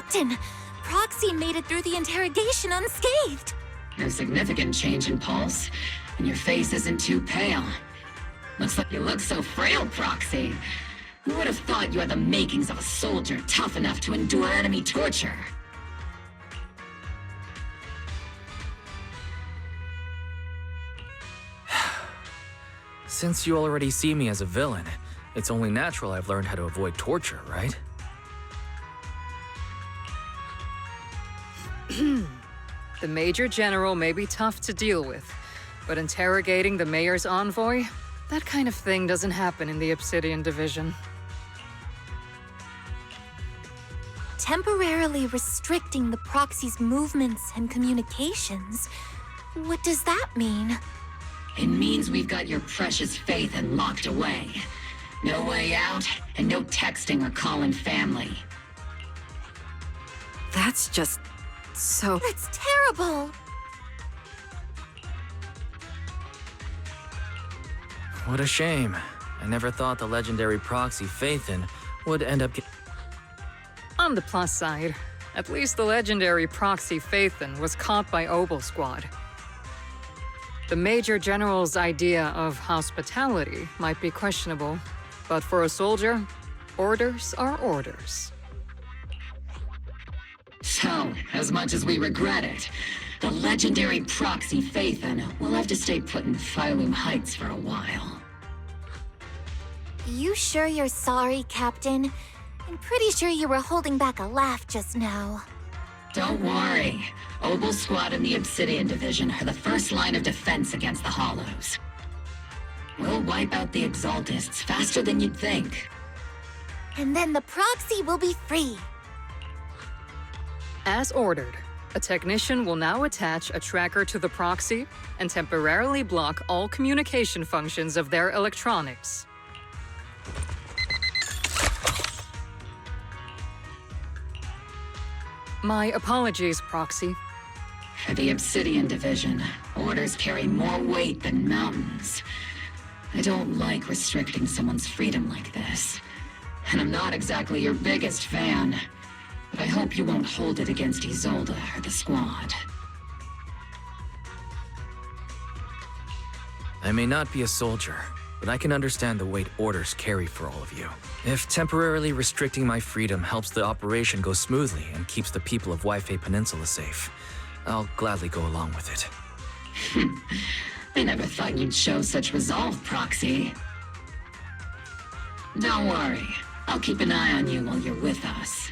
Captain! Proxy made it through the interrogation unscathed! No significant change in pulse, and your face isn't too pale. Looks like you look so frail, Proxy. Who would have thought you had the makings of a soldier tough enough to endure enemy torture? Since you already see me as a villain, it's only natural I've learned how to avoid torture, right? The Major General may be tough to deal with, but interrogating the Mayor's envoy? That kind of thing doesn't happen in the Obsidian Division. Temporarily restricting the proxy's movements and communications? What does that mean? It means we've got your precious Phaethon locked away. No way out, and no texting or calling family. That's just so... It's terrible! What a shame. I never thought the legendary proxy Phaethon would end up On the plus side, at least the legendary proxy Phaethon was caught by Obel Squad. The Major General's idea of hospitality might be questionable, but for a soldier, orders are orders. So, as much as we regret it, the legendary proxy Phaethon will have to stay put in Phylum Heights for a while. You sure you're sorry, Captain? I'm pretty sure you were holding back a laugh just now. Don't worry. Obel Squad and the Obsidian Division are the first line of defense against the Hollows. We'll wipe out the Exaltists faster than you'd think. And then the proxy will be free. As ordered, a technician will now attach a tracker to the proxy and temporarily block all communication functions of their electronics. My apologies, Proxy. For the Obsidian Division, orders carry more weight than mountains. I don't like restricting someone's freedom like this. And I'm not exactly your biggest fan. But I hope you won't hold it against Isolde or the Squad. I may not be a soldier, but I can understand the weight orders carry for all of you. If temporarily restricting my freedom helps the operation go smoothly and keeps the people of Waifei Peninsula safe, I'll gladly go along with it. I never thought you'd show such resolve, Proxy. Don't worry. I'll keep an eye on you while you're with us.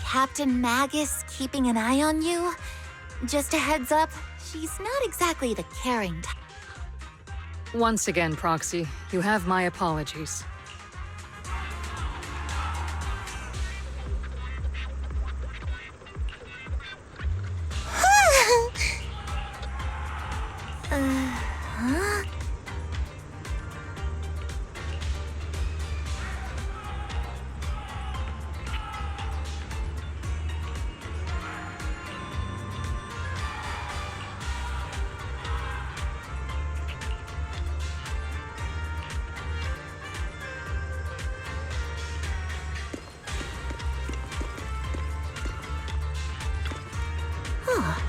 Captain Magus keeping an eye on you? Just a heads up, she's not exactly the caring type. Once again, Proxy, you have my apologies. Huh?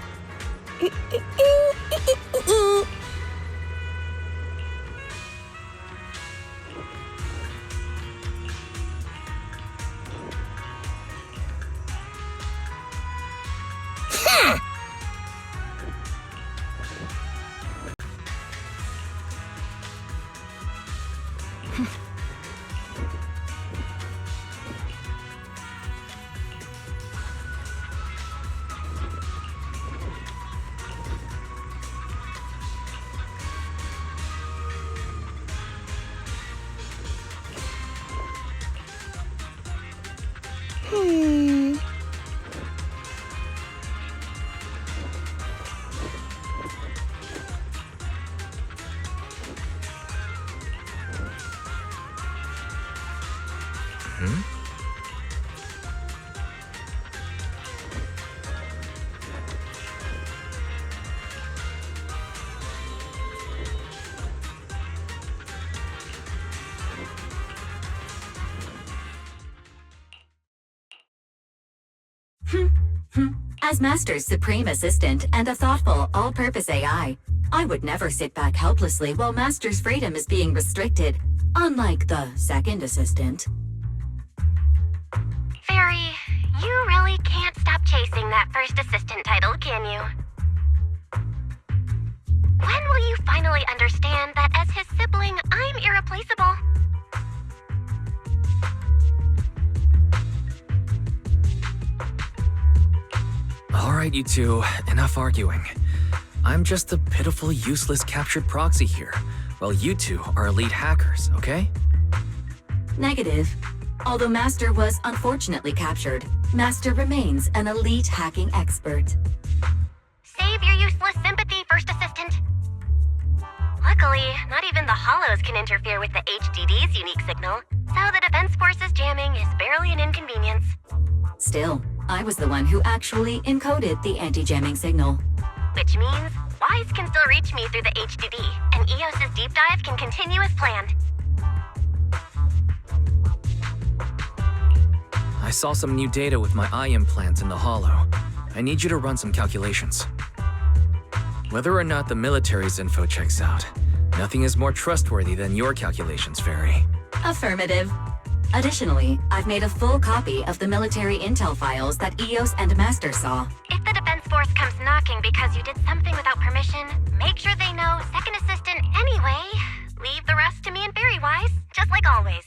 As Master's supreme assistant and a thoughtful, all-purpose AI, I would never sit back helplessly while Master's freedom is being restricted, unlike the second assistant. Fairy, you really can't stop chasing that first assistant title, can you? When will you finally understand that as his sibling, I'm irreplaceable? All right, you two, enough arguing. I'm just a pitiful, useless captured proxy here, while you two are elite hackers, okay? Negative. Although Master was unfortunately captured, Master remains an elite hacking expert. Save your useless sympathy, First Assistant. Luckily, not even the Hollows can interfere with the HDD's unique signal, so the Defense Force's jamming is barely an inconvenience. Still, I was the one who actually encoded the anti-jamming signal. Which means WISE can still reach me through the HDD, and EOS's deep dive can continue as planned. I saw some new data with my eye implants in the hollow. I need you to run some calculations. Whether or not the military's info checks out, nothing is more trustworthy than your calculations, Fairy. Affirmative. Additionally, I've made a full copy of the military intel files that EOS and Master saw. If the Defense Force comes knocking because you did something without permission, make sure they know Second Assistant anyway. Leave the rest to me and Fairy Wise, just like always.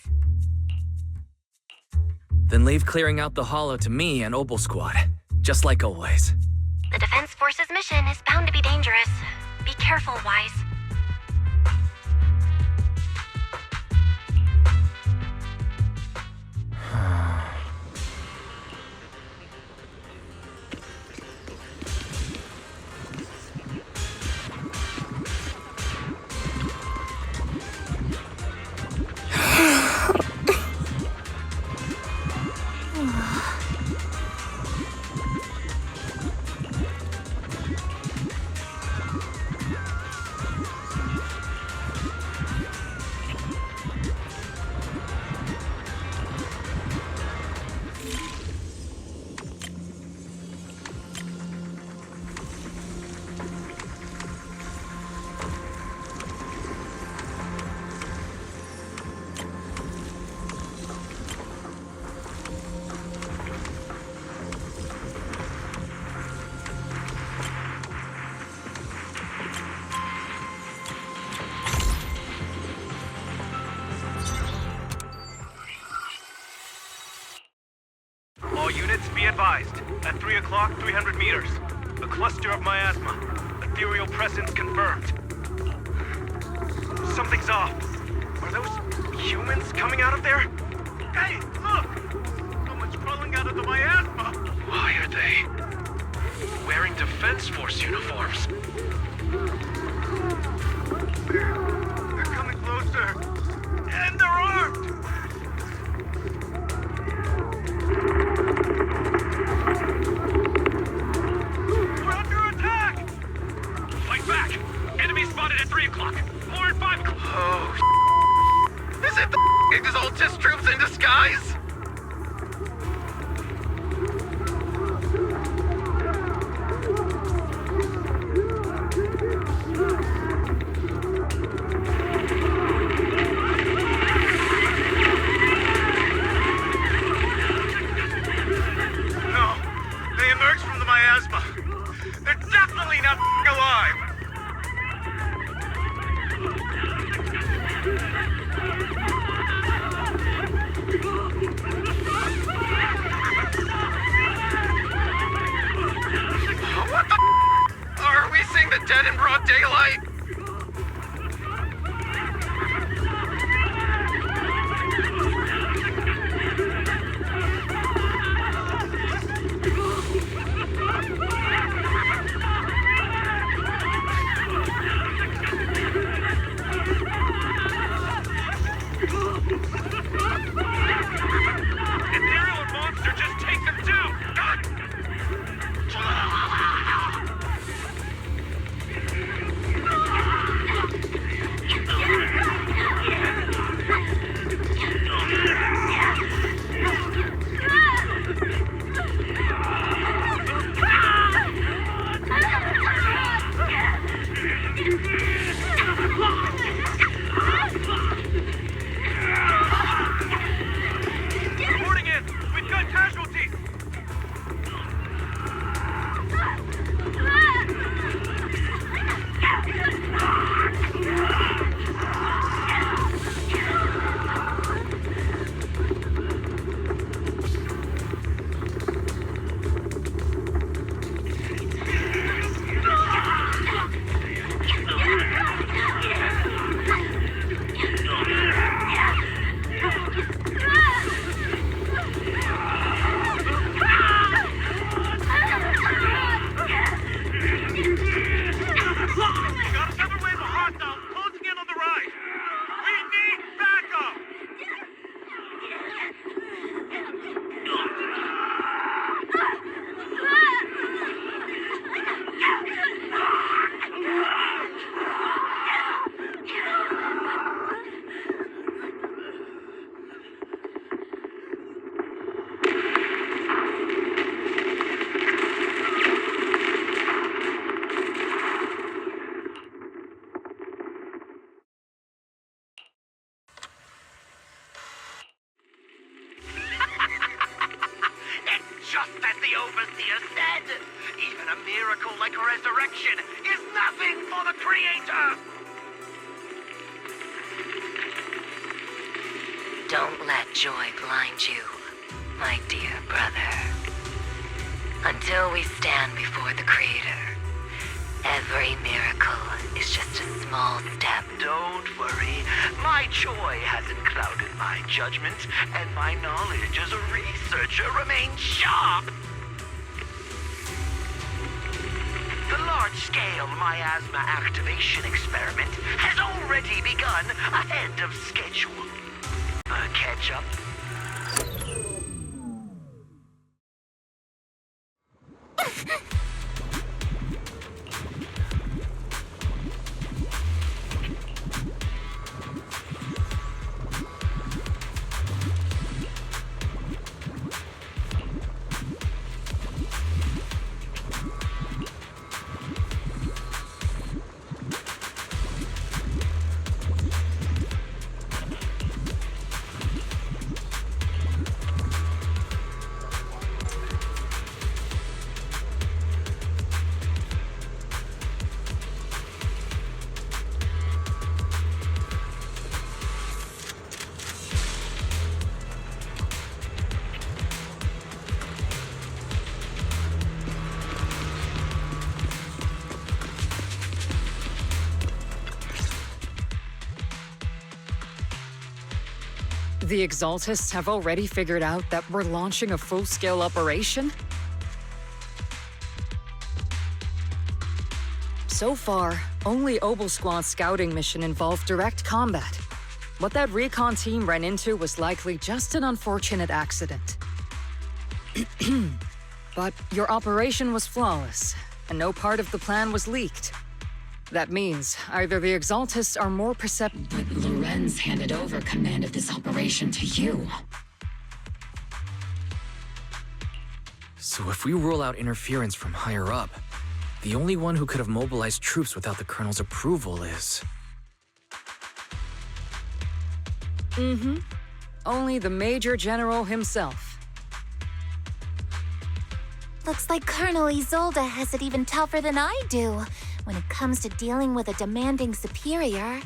Then leave clearing out the hollow to me and Opal Squad, just like always. The Defense Force's mission is bound to be dangerous. Be careful, Wise. All units be advised. At 3 o'clock, 300 meters. A cluster of miasma. Ethereal presence confirmed. Something's off. Are those humans coming out of there? Hey, look! Someone's crawling out of the miasma! Why are they wearing Defense Force uniforms? They're coming closer. And they're armed! We're under attack! Fight back! Enemy spotted at 3 o'clock. More at 5 o'clock. Oh, is it the Exaltis troops in disguise? No, they emerged from the miasma. They're definitely not alive. What the Are we seeing the dead in broad daylight? Ethereal monster, just take them down! God. miracle like a resurrection is nothing for the Creator! Don't let joy blind you, my dear brother. Until we stand before the Creator, every miracle is just a small step. Don't worry. My joy hasn't clouded my judgment, and my knowledge as a researcher remains sharp. The large-scale miasma activation experiment has already begun ahead of schedule. Catch up? The Exaltists have already figured out that we're launching a full-scale operation? So far, only Obel Squad's scouting mission involved direct combat. What that recon team ran into was likely just an unfortunate accident. But your operation was flawless, and no part of the plan was leaked. That means either the Exaltists are more perceptive. But Lorenz handed over command of this operation to you. So if we rule out interference from higher up, the only one who could have mobilized troops without the Colonel's approval is... Only the Major General himself. Looks like Colonel Isolde has it even tougher than I do when it comes to dealing with a demanding superior.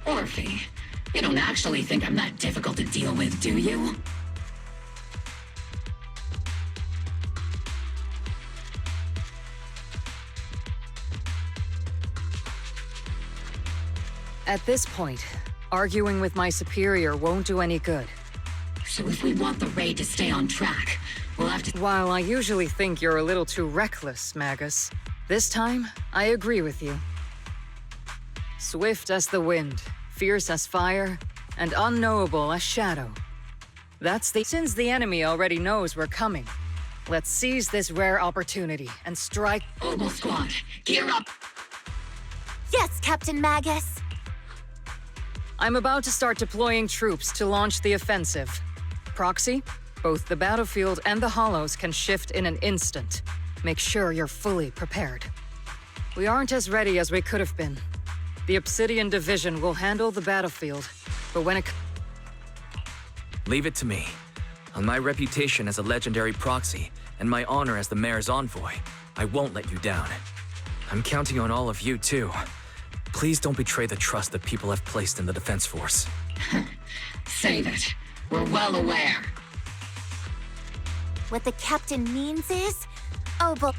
Orphe, you don't actually think I'm that difficult to deal with, do you? At this point, arguing with my superior won't do any good. So if we want the raid to stay on track, we'll have to... While I usually think you're a little too reckless, Magus, this time, I agree with you. Swift as the wind, fierce as fire, and unknowable as shadow. Since the enemy already knows we're coming, let's seize this rare opportunity and strike... Obel Squad, gear up! Yes, Captain Magus! I'm about to start deploying troops to launch the offensive. Proxy, both the battlefield and the hollows can shift in an instant. Make sure you're fully prepared. We aren't as ready as we could have been. The Obsidian Division will handle the battlefield, but when it... Leave it to me. On my reputation as a legendary proxy, and my honor as the Mayor's envoy, I won't let you down. I'm counting on all of you, too. Please don't betray the trust that people have placed in the Defense Force. Save it. We're well aware. What the captain means is... Oh, but...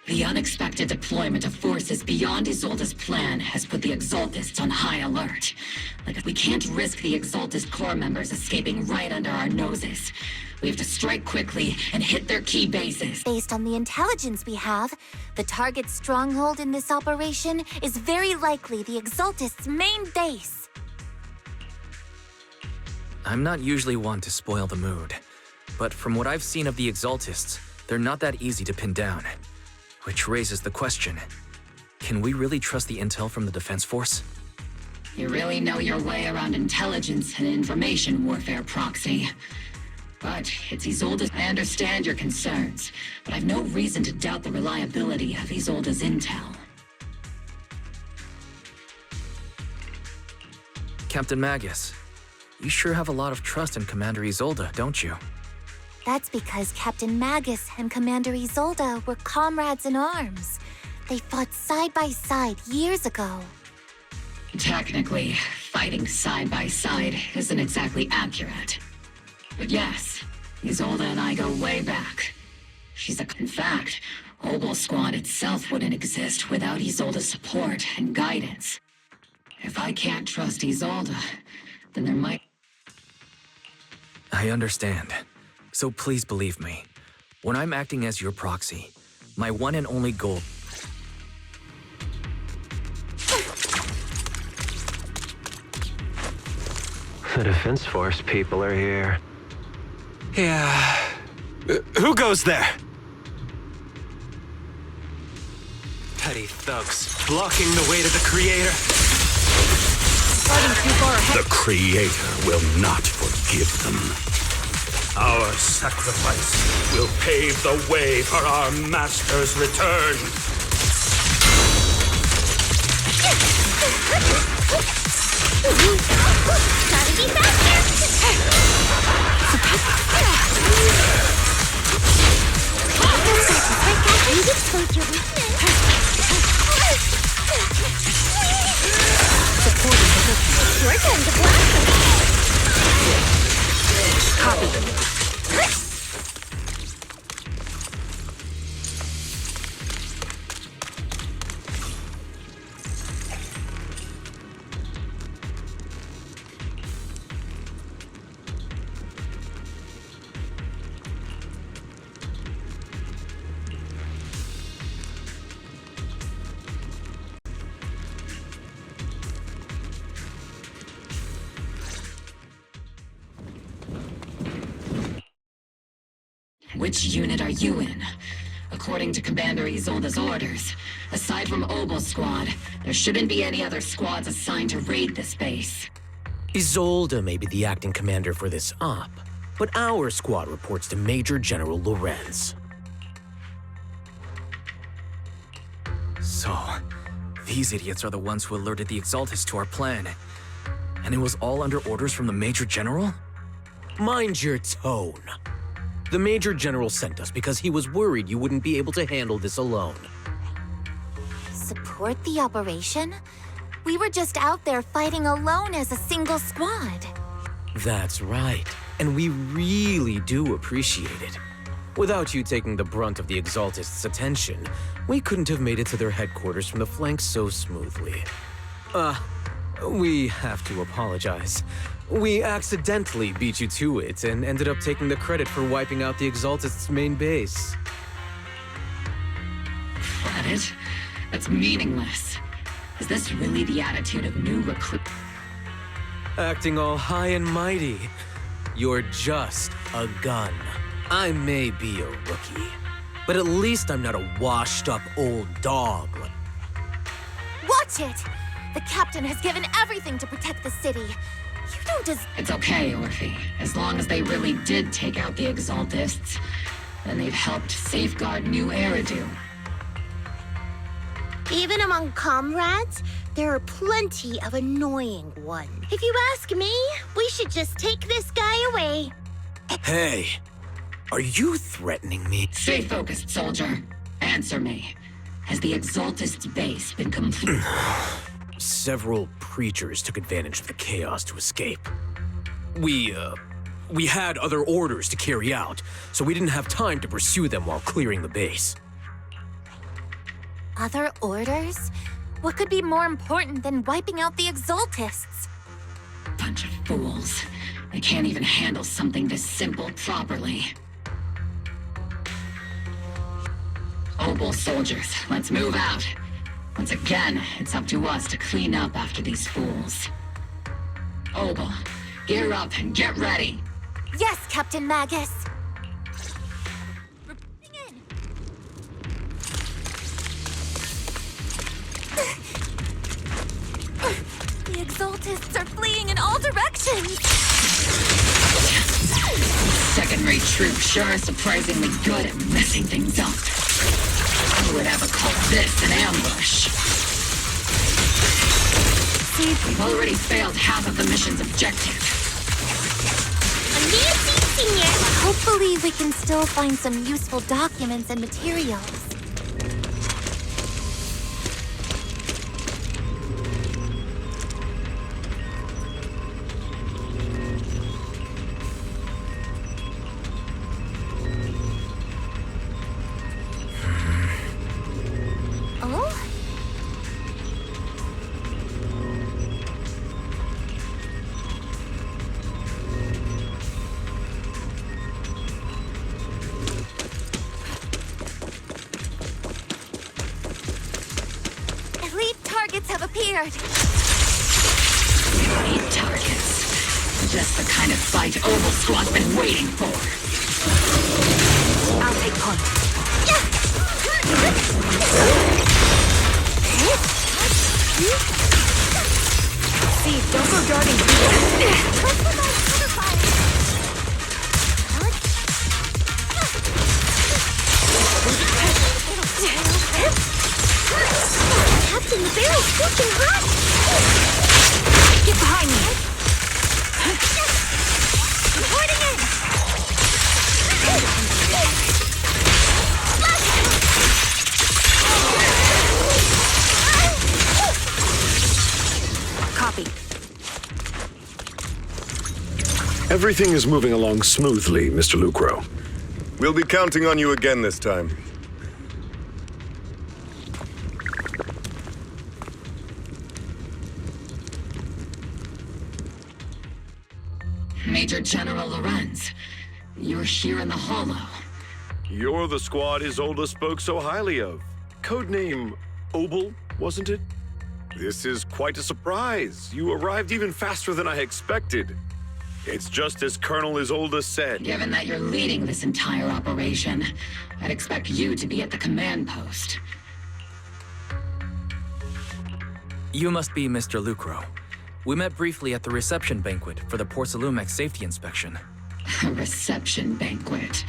The The unexpected deployment of forces beyond Isolde's plan has put the Exaltists on high alert. Like, we can't risk the Exaltist core members escaping right under our noses. We have to strike quickly and hit their key bases. Based on the intelligence we have, the target's stronghold in this operation is very likely the Exaltists' main base. I'm not usually one to spoil the mood, but from what I've seen of the Exaltists, they're not that easy to pin down. Which raises the question, can we really trust the intel from the Defense Force? You really know your way around intelligence and information warfare, Proxy. But it's Isolde's. I understand your concerns, but I've no reason to doubt the reliability of Isolde's intel. Captain Magus, you sure have a lot of trust in Commander Isolde, don't you? That's because Captain Magus and Commander Isolde were comrades in arms. They fought side by side years ago. Technically, fighting side by side isn't exactly accurate. But yes, Isolde and I go way back. In fact, Obel Squad itself wouldn't exist without Isolde's support and guidance. If I can't trust Isolde, then there might... I understand. So please believe me. When I'm acting as your proxy, my one and only goal... The Defense Force people are here. Yeah. Who goes there? Petty thugs, blocking the way to the Creator. The Creator will not forgive them. Our sacrifice will pave the way for our Master's return. Gotta be Which unit are you in? According to Commander Isolde's orders, aside from Obel Squad, there shouldn't be any other squads assigned to raid this base. Isolde may be the acting commander for this op, but our squad reports to Major General Lorenz. So, these idiots are the ones who alerted the Exaltists to our plan. And it was all under orders from the Major General? Mind your tone. The Major General sent us because he was worried you wouldn't be able to handle this alone. Support the operation? We were just out there fighting alone as a single squad. That's right, and we really do appreciate it. Without you taking the brunt of the Exaltists' attention, we couldn't have made it to their headquarters from the flank so smoothly. We have to apologize. We accidentally beat you to it and ended up taking the credit for wiping out the Exaltists' main base. Credit? That's meaningless. Is this really the attitude of new recruit? Acting all high and mighty. You're just a gun. I may be a rookie, but at least I'm not a washed-up old dog. Watch it! The captain has given everything to protect the city. You don't It's okay, Orphe. As long as they really did take out the Exaltists, then they've helped safeguard New Eridu. Even among comrades, there are plenty of annoying ones. If you ask me, we should just take this guy away. Hey, are you threatening me? Stay focused, soldier. Answer me. Has the Exaltists' base been complete? Several preachers took advantage of the chaos to escape. We had other orders to carry out, so we didn't have time to pursue them while clearing the base. Other orders? What could be more important than wiping out the Exaltists? Bunch of fools. They can't even handle something this simple properly. Obol soldiers, let's move out. Once again, it's up to us to clean up after these fools. Obol, gear up and get ready. Yes, Captain Magus. The Exaltists are fleeing in all directions. Second-rate troops sure are surprisingly good at messing things up. Who would ever call this an ambush? We've already failed half of the mission's objective. Hopefully we can still find some useful documents and materials. Have appeared. Elite targets. Just the kind of fight Obol Squad's been waiting for. I'll take point. See, don't go darting. Captain, the barrel's scorching hot! Get behind me! Reporting in! Copy. Everything is moving along smoothly, Mr. Lucro. We'll be counting on you again this time. Major General Lorenz, you're here in the Hollow. You're the squad Isolde spoke so highly of. Codename Obol, wasn't it? This is quite a surprise. You arrived even faster than I expected. It's just as Colonel Isolde said. Given that you're leading this entire operation, I'd expect you to be at the command post. You must be Mr. Lucro. We met briefly at the reception banquet for the Porcelumex safety inspection. A reception banquet?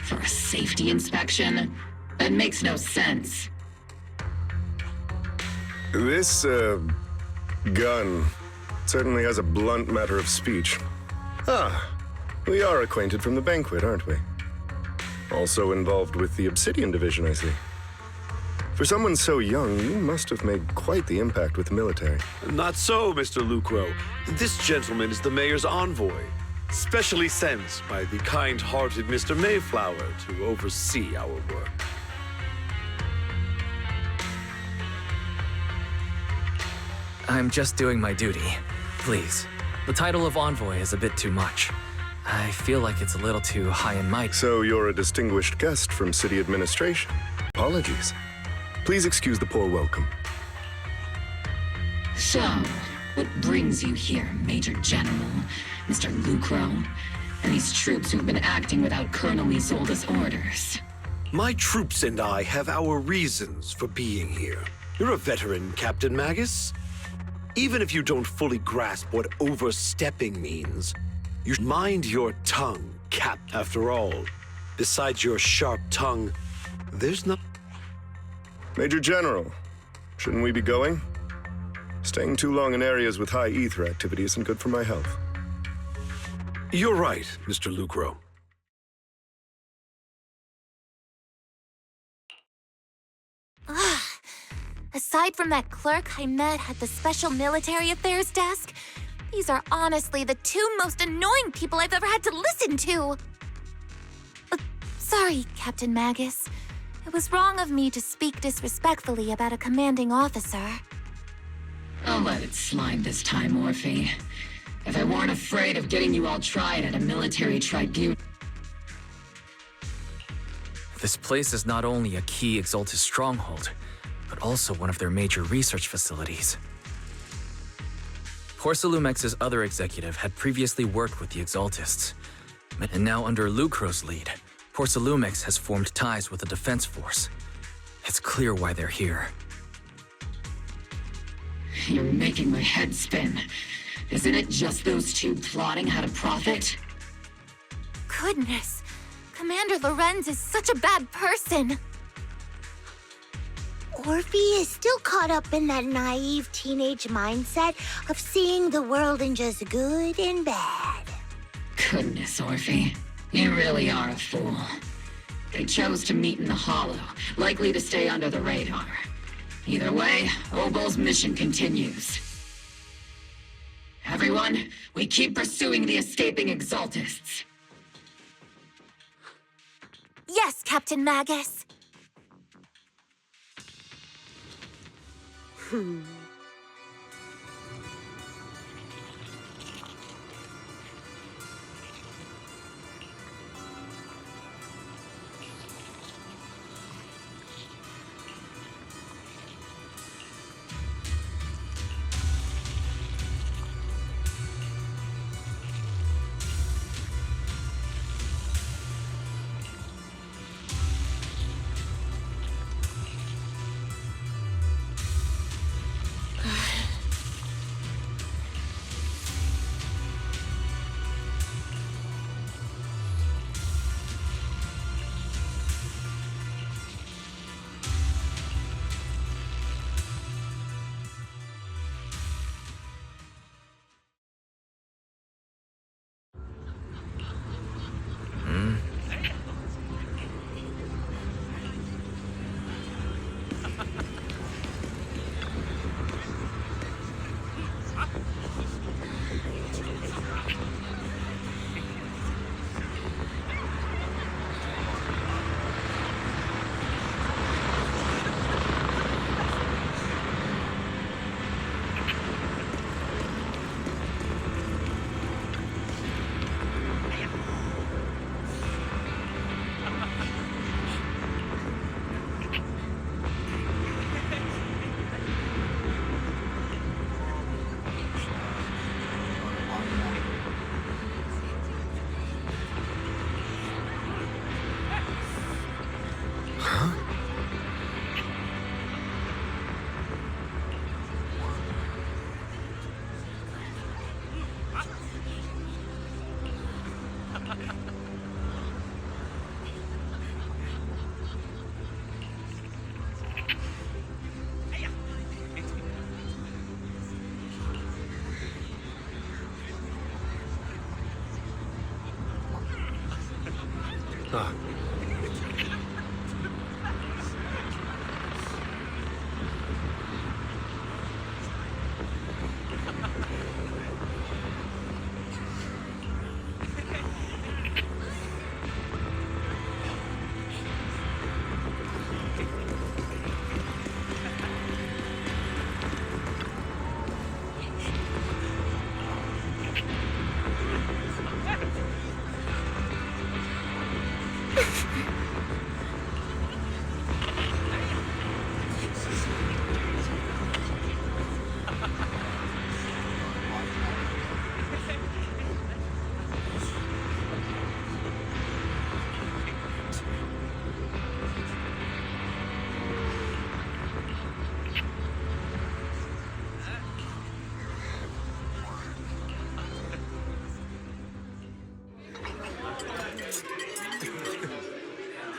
For a safety inspection? That makes no sense. This, gun certainly has a blunt matter of speech. Ah, we are acquainted from the banquet, aren't we? Also involved with the Obsidian Division, I see. For someone so young, you must have made quite the impact with the military. Not so, Mr. Lucro. This gentleman is the mayor's envoy, specially sent by the kind-hearted Mr. Mayflower to oversee our work. I'm just doing my duty. Please. The title of envoy is a bit too much. I feel like it's a little too high and mighty. So you're a distinguished guest from city administration. Apologies. Please excuse the poor welcome. So, what brings you here, Major General, Mr. Lucro, and these troops who've been acting without Colonel Isolde's orders? My troops and I have our reasons for being here. You're a veteran, Captain Magus. Even if you don't fully grasp what overstepping means, you should mind your tongue, Cap. After all, besides your sharp tongue, there's no... Major General, shouldn't we be going? Staying too long in areas with high ether activity isn't good for my health. You're right, Mr. Lucro. Aside from that clerk I met at the Special Military Affairs desk, these are honestly the two most annoying people I've ever had to listen to. Sorry, Captain Magus. It was wrong of me to speak disrespectfully about a commanding officer. I'll let it slide this time, Orphe. If I weren't afraid of getting you all tried at a military tribunal... This place is not only a key Exaltus stronghold, but also one of their major research facilities. Porcelumex's other executive had previously worked with the Exaltists, and now under Lucro's lead, Porcelumex has formed ties with the defense force. It's clear why they're here. You're making my head spin. Isn't it just those two plotting how to profit? Goodness, Commander Lorenz is such a bad person. Orphe is still caught up in that naive teenage mindset of seeing the world in just good and bad. Goodness, Orphe. You really are a fool. They chose to meet in the Hollow, likely to stay under the radar. Either way, Obol's mission continues. Everyone, we keep pursuing the escaping Exaltists. Yes, Captain Magus.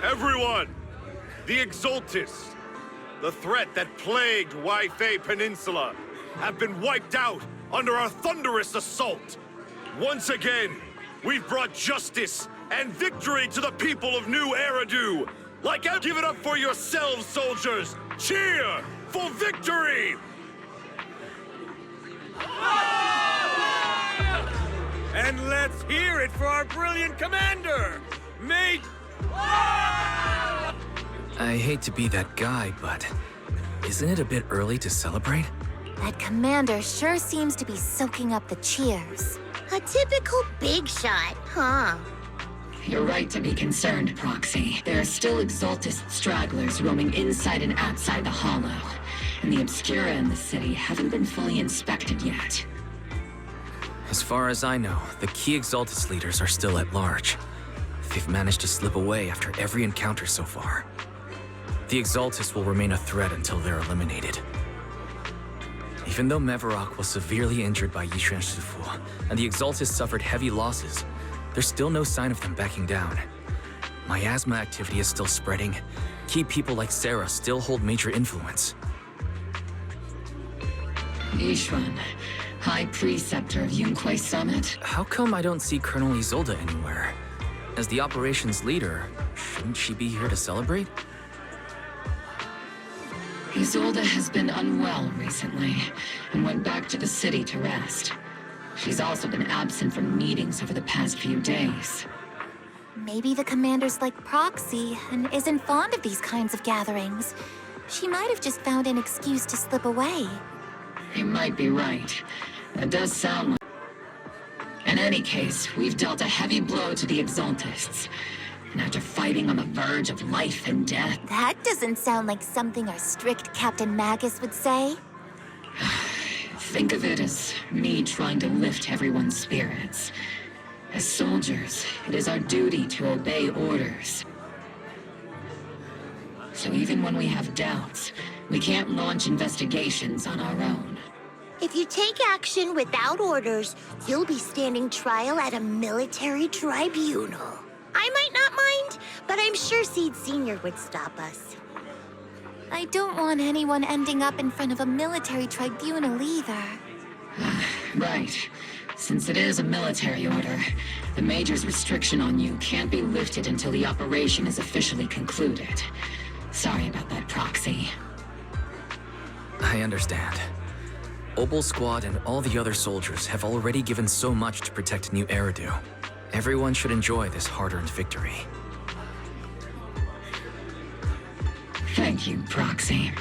Everyone! The Exaltists, the threat that plagued Waifei Peninsula, have been wiped out under our thunderous assault. Once again, we've brought justice and victory to the people of New Eridu. Give it up for yourselves, soldiers! Cheer for victory! And let's hear it for our brilliant commander! I hate to be that guy, but isn't it a bit early to celebrate? That commander sure seems to be soaking up the cheers. A typical big shot, huh? You're right to be concerned, Proxy. There are still Exaltist stragglers roaming inside and outside the Hollow, and the Obscura in the city haven't been fully inspected yet. As far as I know, the key Exaltist leaders are still at large. They've managed to slip away after every encounter so far. The Exaltists will remain a threat until they're eliminated. Even though Mevarok was severely injured by Yishuan Shifu, and the Exaltists suffered heavy losses, there's still no sign of them backing down. Miasma activity is still spreading. Key people like Sarah still hold major influence. Yishuan, High Preceptor of Yunquay Summit? How come I don't see Colonel Isolde anywhere? As the operations leader, shouldn't she be here to celebrate? Isolde has been unwell recently, and went back to the city to rest. She's also been absent from meetings over the past few days. Maybe the commander's like Proxy and isn't fond of these kinds of gatherings. She might have just found an excuse to slip away. You might be right. That does sound like... In any case, we've dealt a heavy blow to the Exaltists. And after fighting on the verge of life and death... That doesn't sound like something our strict Captain Magus would say. Think of it as me trying to lift everyone's spirits. As soldiers, it is our duty to obey orders. So even when we have doubts, we can't launch investigations on our own. If you take action without orders, you'll be standing trial at a military tribunal. I might not mind, but I'm sure Seed Sr. would stop us. I don't want anyone ending up in front of a military tribunal either. Right. Since it is a military order, the Major's restriction on you can't be lifted until the operation is officially concluded. Sorry about that, Proxy. I understand. Obel Squad and all the other soldiers have already given so much to protect New Eridu. Everyone should enjoy this hard-earned victory. Thank you, Proxy.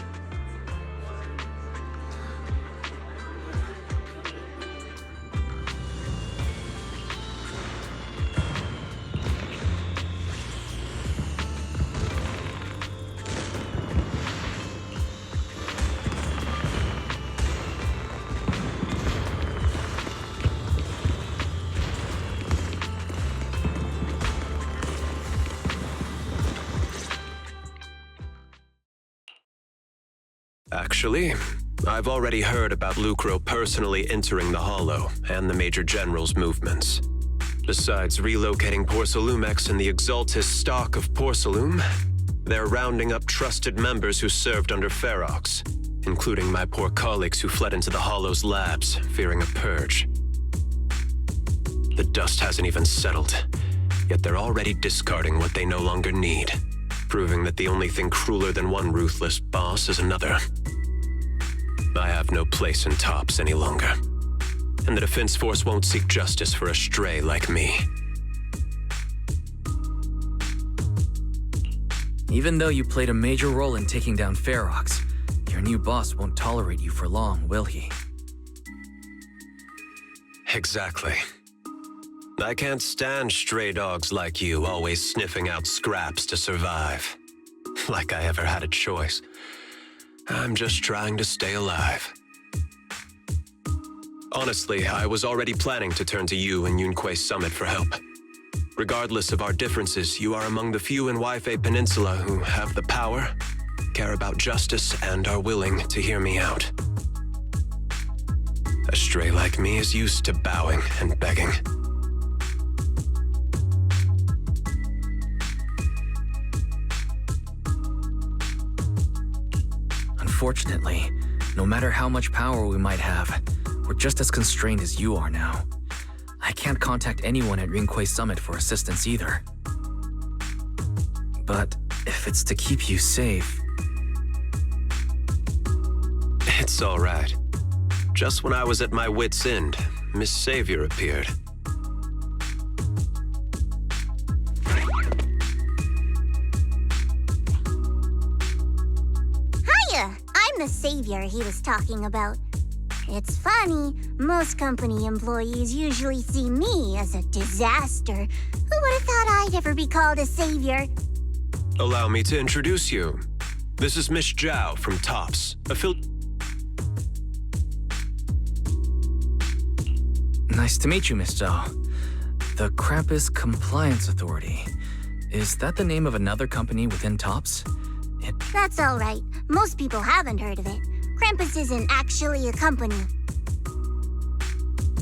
Actually, I've already heard about Lucro personally entering the Hollow and the Major General's movements. Besides relocating Porcelumex and the Exaltist stock of Porcelume, they're rounding up trusted members who served under Ferox, including my poor colleagues who fled into the Hollow's labs, fearing a purge. The dust hasn't even settled, yet they're already discarding what they no longer need, proving that the only thing crueler than one ruthless boss is another. I have no place in Tops any longer, and the Defense Force won't seek justice for a stray like me. Even though you played a major role in taking down Ferox, your new boss won't tolerate you for long, will he? Exactly. I can't stand stray dogs like you always sniffing out scraps to survive. Like I ever had a choice. I'm just trying to stay alive. Honestly, I was already planning to turn to you and Yunquay Summit for help. Regardless of our differences, you are among the few in Waifei Peninsula who have the power, care about justice, and are willing to hear me out. A stray like me is used to bowing and begging. Unfortunately, no matter how much power we might have, we're just as constrained as you are now. I can't contact anyone at Yunquay Summit for assistance either. But if it's to keep you safe... It's all right. Just when I was at my wit's end, Miss Savior appeared. the savior he was talking about. It's funny, most company employees usually see me as a disaster. Who would have thought I'd ever be called a savior? Allow me to introduce you. This is Miss Zhao from TOPS, Nice to meet you, Miss Zhao. The Krampus Compliance Authority. Is that the name of another company within TOPS? That's all right. Most people haven't heard of it. Krampus isn't actually a company.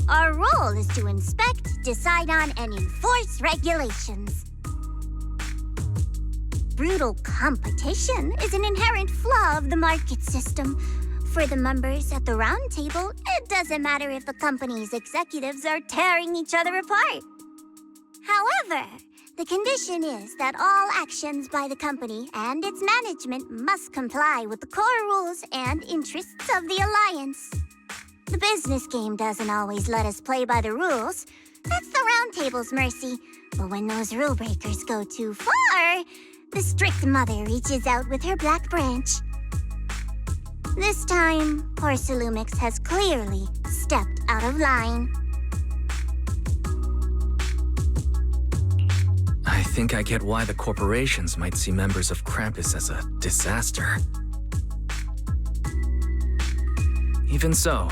Our role is to inspect, decide on, and enforce regulations. Brutal competition is an inherent flaw of the market system. For the members at the round table, it doesn't matter if the company's executives are tearing each other apart. However, the condition is that all actions by the company and its management must comply with the core rules and interests of the Alliance. The business game doesn't always let us play by the rules. That's the Round Table's mercy. But when those rule breakers go too far, the strict mother reaches out with her black branch. This time, Porcelumix has clearly stepped out of line. I think I get why the corporations might see members of Krampus as a disaster. Even so,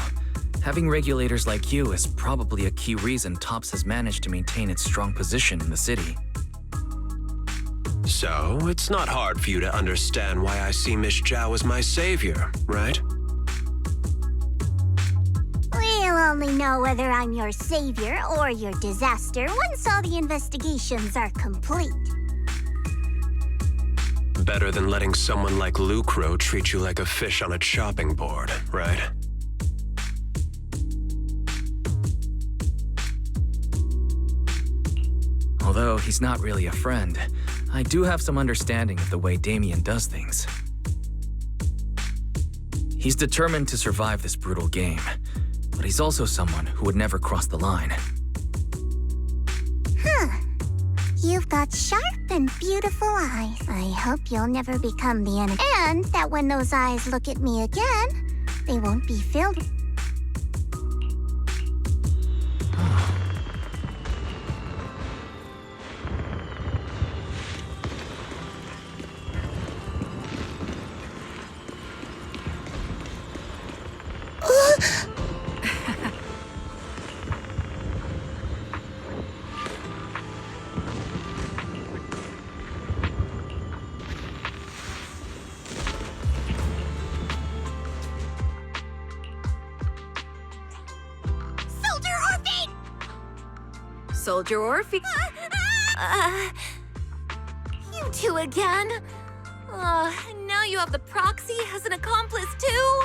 having regulators like you is probably a key reason TOPS has managed to maintain its strong position in the city. So, it's not hard for you to understand why I see Miss Zhao as my savior, right? We'll only know whether I'm your savior or your disaster once all the investigations are complete. Better than letting someone like Lucro treat you like a fish on a chopping board, right? Although he's not really a friend, I do have some understanding of the way Damien does things. He's determined to survive this brutal game, but he's also someone who would never cross the line. Huh. You've got sharp and beautiful eyes. I hope you'll never become the enemy. And that when those eyes look at me again, they won't be filled. Soldier Orphe. You two again? Now you have the proxy as an accomplice too?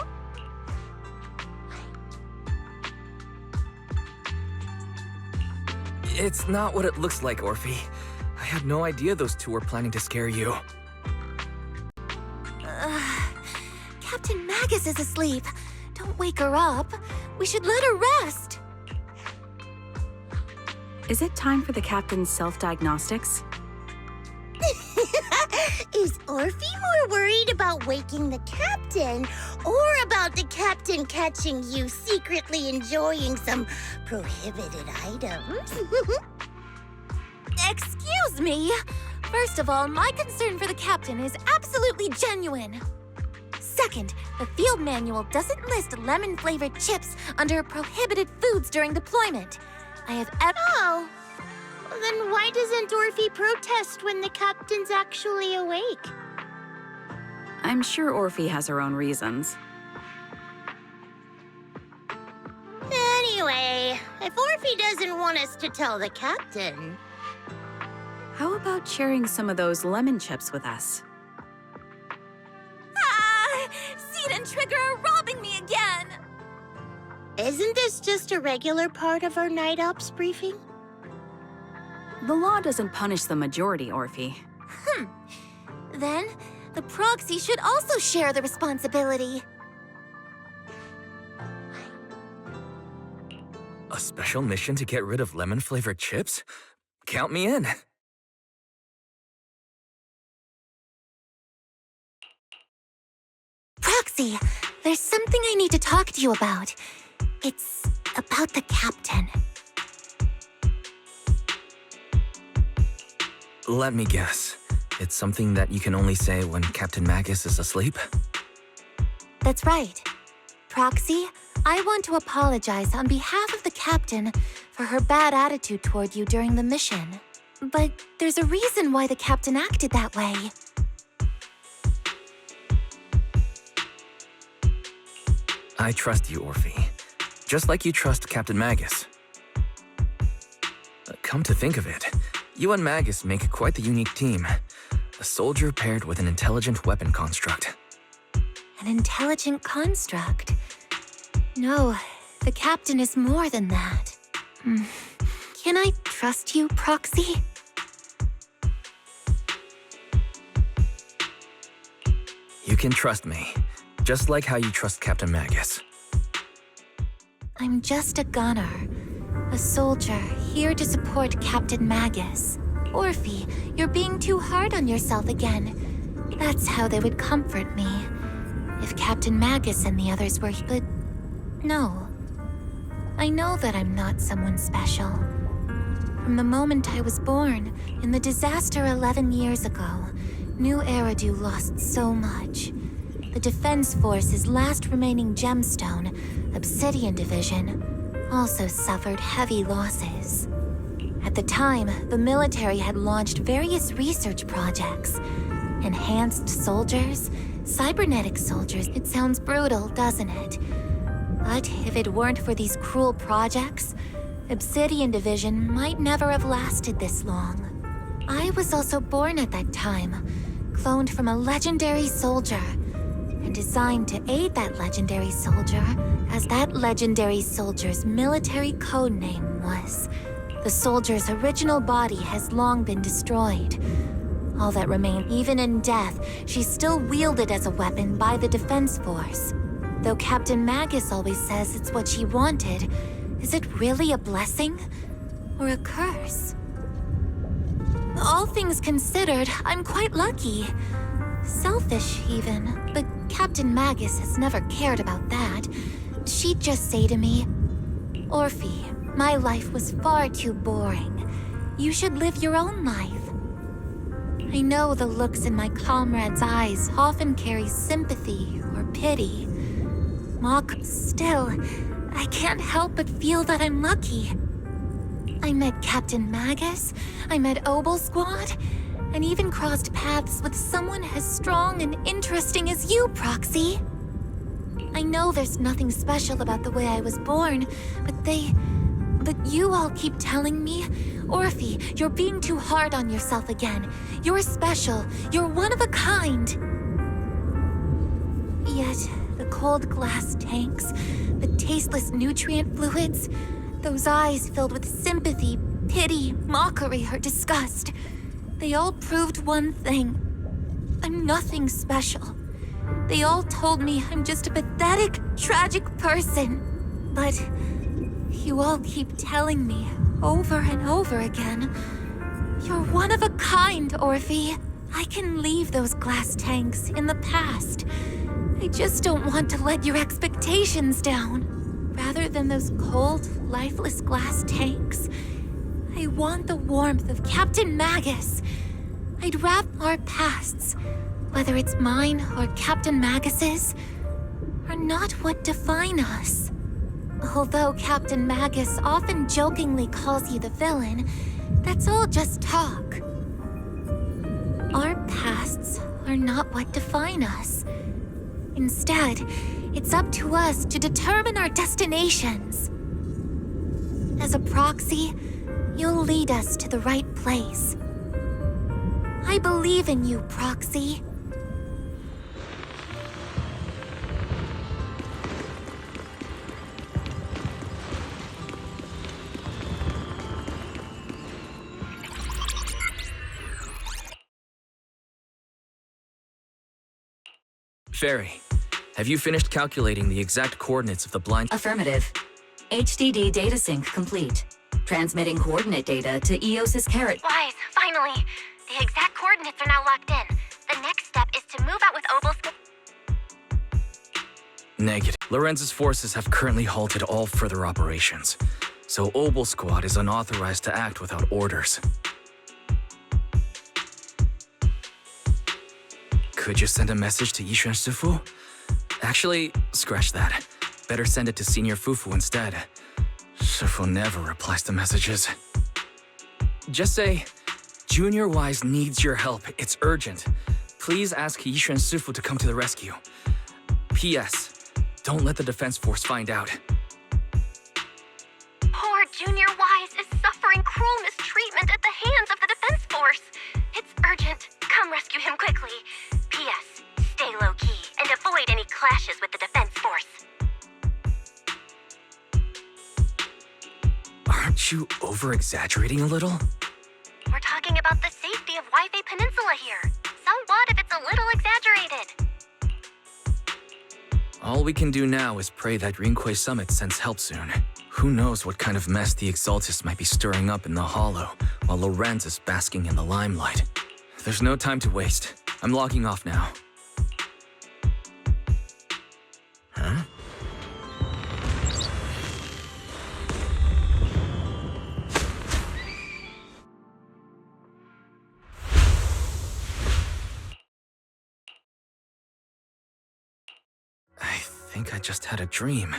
It's not what it looks like, Orphe. I had no idea those two were planning to scare you. Captain Magus is asleep. Don't wake her up. We should let her rest. Is it time for the captain's self-diagnostics? Is Orphe more worried about waking the captain or about the captain catching you secretly enjoying some prohibited items? Excuse me. First of all, my concern for the captain is absolutely genuine. Second, the field manual doesn't list lemon-flavored chips under prohibited foods during deployment. I have Oh. Then why doesn't Orphe protest when the captain's actually awake? I'm sure Orphe has her own reasons. Anyway, if Orphe doesn't want us to tell the captain... How about sharing some of those lemon chips with us? Seed and Trigger are robbing me again! Isn't this just a regular part of our night ops briefing? The law doesn't punish the majority, Orphe. Then, the proxy should also share the responsibility. A special mission to get rid of lemon-flavored chips? Count me in. Proxy! Proxy, there's something I need to talk to you about. It's about the captain. Let me guess. It's something that you can only say when Captain Magus is asleep? That's right. Proxy, I want to apologize on behalf of the captain for her bad attitude toward you during the mission. But there's a reason why the captain acted that way. I trust you, Orphe. Just like you trust Captain Magus. Come to think of it, you and Magus make quite the unique team. A soldier paired with an intelligent weapon construct. An intelligent construct? No, the captain is more than that. Can I trust you, Proxy? You can trust me, just like how you trust Captain Magus. I'm just a gunner, a soldier here to support Captain Magus. Orphe, you're being too hard on yourself again. That's how they would comfort me. If Captain Magus and the others were... But no. I know that I'm not someone special. From the moment I was born, in the disaster 11 years ago, New Eridu lost so much. The Defense Force's last remaining gemstone, Obsidian Division, also suffered heavy losses. At the time, the military had launched various research projects. Enhanced soldiers, cybernetic soldiers. It sounds brutal, doesn't it? But if it weren't for these cruel projects, Obsidian Division might never have lasted this long. I was also born at that time, cloned from a legendary soldier, and designed to aid that legendary soldier, as that legendary soldier's military codename was. The soldier's original body has long been destroyed. All that remained, even in death, she's still wielded as a weapon by the Defense Force. Though Captain Magus always says it's what she wanted, is it really a blessing or a curse? All things considered, I'm quite lucky. Selfish, even, but Captain Magus has never cared about that. She'd just say to me, Orphe, my life was far too boring. You should live your own life. I know the looks in my comrades' eyes often carry sympathy or pity. Still, I can't help but feel that I'm lucky. I met Captain Magus, I met Obel Squad, and even crossed paths with someone as strong and interesting as you, Proxy. I know there's nothing special about the way I was born, but you all keep telling me, Orphe, you're being too hard on yourself again. You're special. You're one of a kind. Yet, the cold glass tanks, the tasteless nutrient fluids, those eyes filled with sympathy, pity, mockery, or disgust, they all proved one thing. I'm nothing special. They all told me I'm just a pathetic, tragic person. But you all keep telling me over and over again, you're one of a kind, Orphe. I can leave those glass tanks in the past. I just don't want to let your expectations down. Rather than those cold, lifeless glass tanks, I want the warmth of Captain Magus. I'd wrap our pasts, whether it's mine or Captain Magus's, are not what define us. Although Captain Magus often jokingly calls you the villain, that's all just talk. Our pasts are not what define us. Instead, it's up to us to determine our destinations. As a proxy, you'll lead us to the right place. I believe in you, Proxy. Fairy, have you finished calculating the exact coordinates of the blind... Affirmative. HDD data sync complete. Transmitting coordinate data to EOS's carrot. Wise, finally! The exact coordinates are now locked in. The next step is to move out with Obel's... Negative. Lorenz's forces have currently halted all further operations, so Obel Squad is unauthorized to act without orders. Could you send a message to Yishuan Sufu? Actually, scratch that. Better send it to Senior Fufu instead. Sufu never replies to messages. Just say, Junior Wise needs your help. It's urgent. Please ask Yishuan Sufu to come to the rescue. P.S. Don't let the defense force find out. Poor Junior Wise is suffering cruel mistreatment at the hands of the defense force. It's urgent. Come rescue him quickly. P.S. Stay low-key and avoid any clashes with the defense force. Aren't you over-exaggerating a little? We're talking about the safety of Waifei Peninsula here. So what if it's a little exaggerated? All we can do now is pray that Rinquei Summit sends help soon. Who knows what kind of mess the Exaltists might be stirring up in the Hollow, while Lorenz is basking in the limelight. There's no time to waste. I'm logging off now. Huh? I think I just had a dream.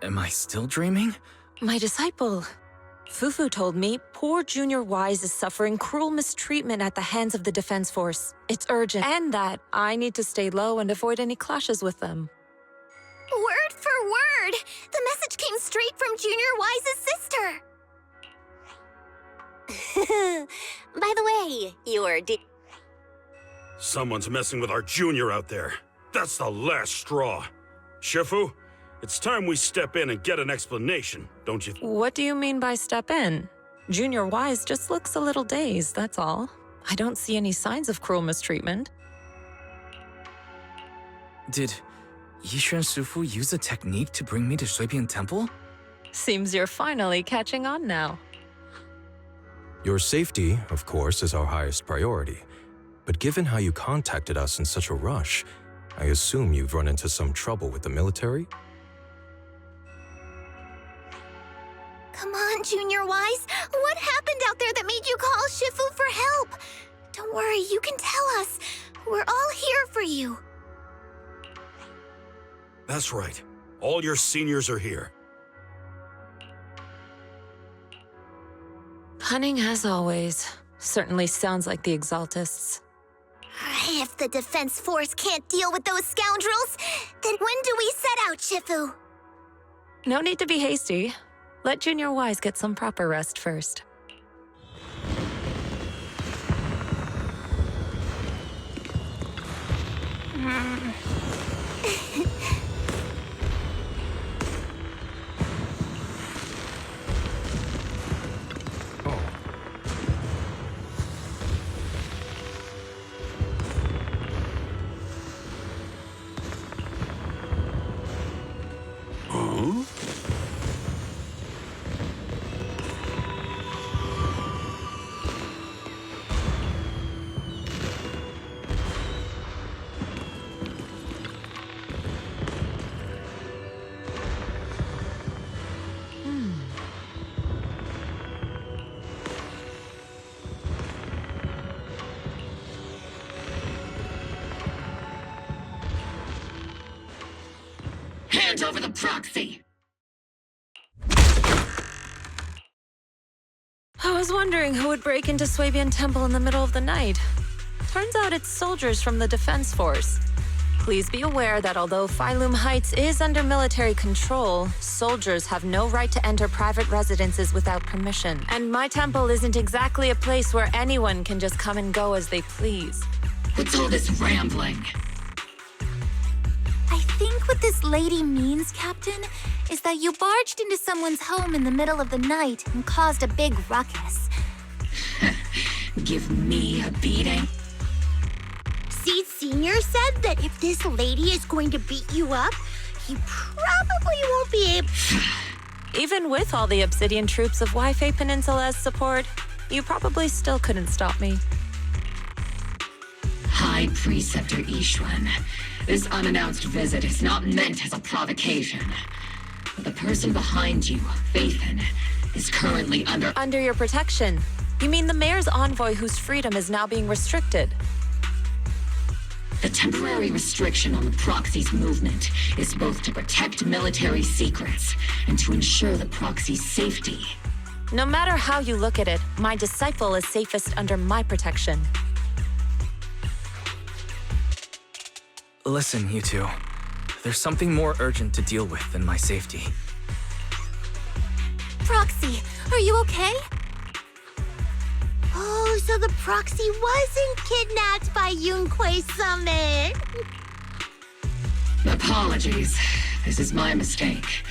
Am I still dreaming? My disciple, Fufu told me poor Junior Wise is suffering cruel mistreatment at the hands of the defense force. It's urgent, and that I need to stay low and avoid any clashes with them. Word for word! The message came straight from Junior Wise's sister! By the way, you're Someone's messing with our junior out there. That's the last straw. Shifu, it's time we step in and get an explanation, don't you? What do you mean by step in? Junior Wise just looks a little dazed, that's all. I don't see any signs of cruel mistreatment. Did Yishuan Sufu use a technique to bring me to Suibian Temple? Seems you're finally catching on now. Your safety, of course, is our highest priority. But given how you contacted us in such a rush, I assume you've run into some trouble with the military? Come on, Junior Wise. What happened out there that made you call Shifu for help? Don't worry, you can tell us. We're all here for you. That's right. All your seniors are here. Cunning as always. Certainly sounds like the Exaltists. If the defense force can't deal with those scoundrels, then when do we set out, Shifu? No need to be hasty. Let Junior Wise get some proper rest first. Hand over the proxy! I was wondering who would break into Suibian Temple in the middle of the night. Turns out it's soldiers from the defense force. Please be aware that although Phylum Heights is under military control, soldiers have no right to enter private residences without permission. And my temple isn't exactly a place where anyone can just come and go as they please. What's all this rambling? I think what this lady means, Captain, is that you barged into someone's home in the middle of the night and caused a big ruckus. Give me a beating? See, Senior said that if this lady is going to beat you up, he probably won't be able... Even with all the Obsidian troops of Waifei Peninsula as support, you probably still couldn't stop me. Ha! High Preceptor Ishwan. This unannounced visit is not meant as a provocation. But the person behind you, Faithin, is currently Under your protection? You mean the mayor's envoy whose freedom is now being restricted? The temporary restriction on the proxy's movement is both to protect military secrets and to ensure the proxy's safety. No matter how you look at it, my disciple is safest under my protection. Listen, you two. There's something more urgent to deal with than my safety. Proxy, are you okay? Oh, so the proxy wasn't kidnapped by Yunquay Summit. Apologies. This is my mistake.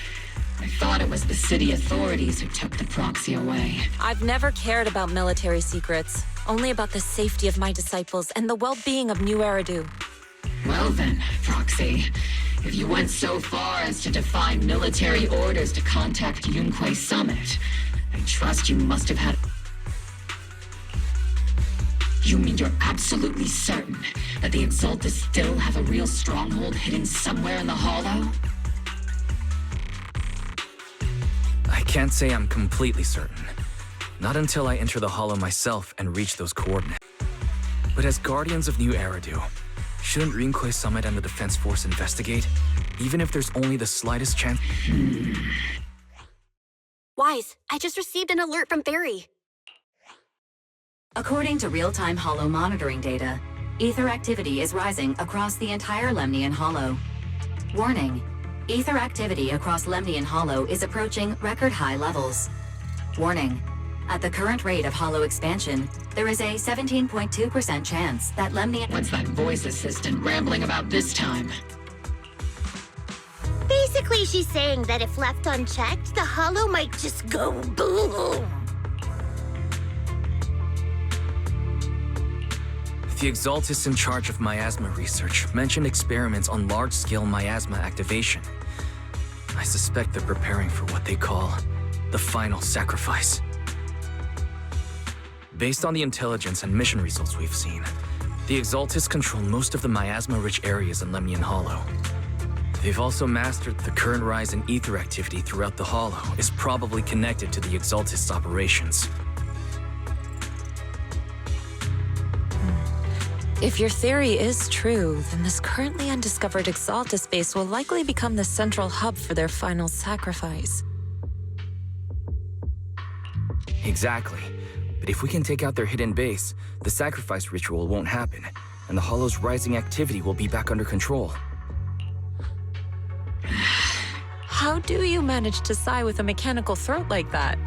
I thought it was the city authorities who took the proxy away. I've never cared about military secrets, only about the safety of my disciples and the well-being of New Eridu. Well then, Proxy, if you went so far as to defy military orders to contact Yunquay Summit, I trust you must have had... You mean you're absolutely certain that the Exaltus still have a real stronghold hidden somewhere in the Hollow? I can't say I'm completely certain. Not until I enter the Hollow myself and reach those coordinates. But as Guardians of New Eridu, shouldn't Yunquay Summit and the Defense Force investigate? Even if there's only the slightest chance... Wise, I just received an alert from Barry. According to real-time Hollow monitoring data, ether activity is rising across the entire Lemnian Hollow. Warning, ether activity across Lemnian Hollow is approaching record-high levels. Warning, at the current rate of Hollow expansion, there is a 17.2% chance that Lemnian... What's that voice assistant rambling about this time? Basically, she's saying that if left unchecked, the Hollow might just go boom. The Exaltus in charge of miasma research mentioned experiments on large-scale miasma activation. I suspect they're preparing for what they call the final sacrifice. Based on the intelligence and mission results we've seen, the Exaltus control most of the miasma-rich areas in Lemnian Hollow. They've also mastered the current rise in ether activity throughout the Hollow is probably connected to the Exaltus operations. If your theory is true, then this currently undiscovered Exaltus base will likely become the central hub for their final sacrifice. Exactly. But if we can take out their hidden base, the sacrifice ritual won't happen, and the Hollow's rising activity will be back under control. How do you manage to sigh with a mechanical throat like that?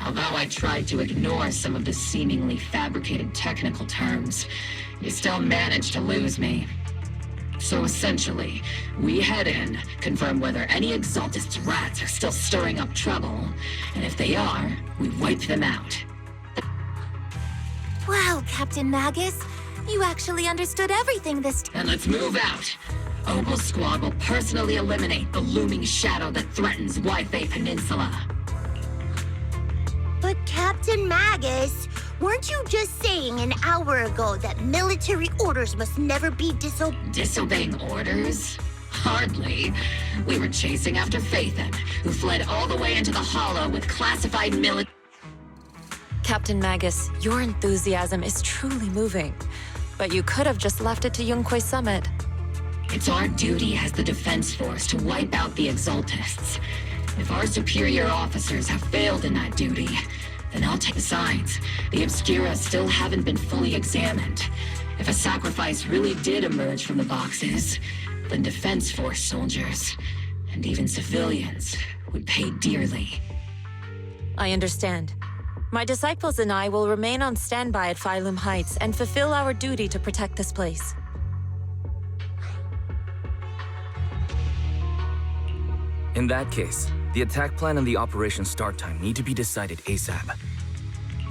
Although I tried to ignore some of the seemingly fabricated technical terms, you still managed to lose me. So essentially, we head in, confirm whether any Exaltus rats are still stirring up trouble, and if they are, we wipe them out. Wow, Captain Magus. You actually understood everything this time. And let's move out. Opal Squad will personally eliminate the looming shadow that threatens Wi-Fi Peninsula. But Captain Magus, weren't you just saying an hour ago that military orders must never be Disobeying orders? Hardly. We were chasing after Faithin, who fled all the way into the Hollow with classified military... Captain Magus, your enthusiasm is truly moving. But you could have just left it to Yunquay Summit. It's our duty as the Defense Force to wipe out the Exaltists. If our superior officers have failed in that duty, then I'll take the sides. The Obscura still haven't been fully examined. If a sacrifice really did emerge from the boxes, then Defense Force soldiers, and even civilians, would pay dearly. I understand. My disciples and I will remain on standby at Phylum Heights and fulfill our duty to protect this place. In that case, the attack plan and the operation start time need to be decided ASAP.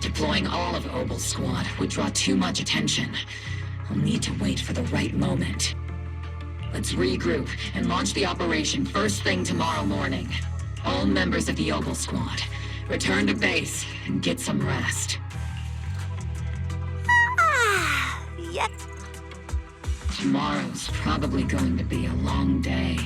Deploying all of Opal Squad would draw too much attention. I'll need to wait for the right moment. Let's regroup and launch the operation first thing tomorrow morning. All members of the Opal Squad, return to base and get some rest. Ah! yet? Tomorrow's probably going to be a long day.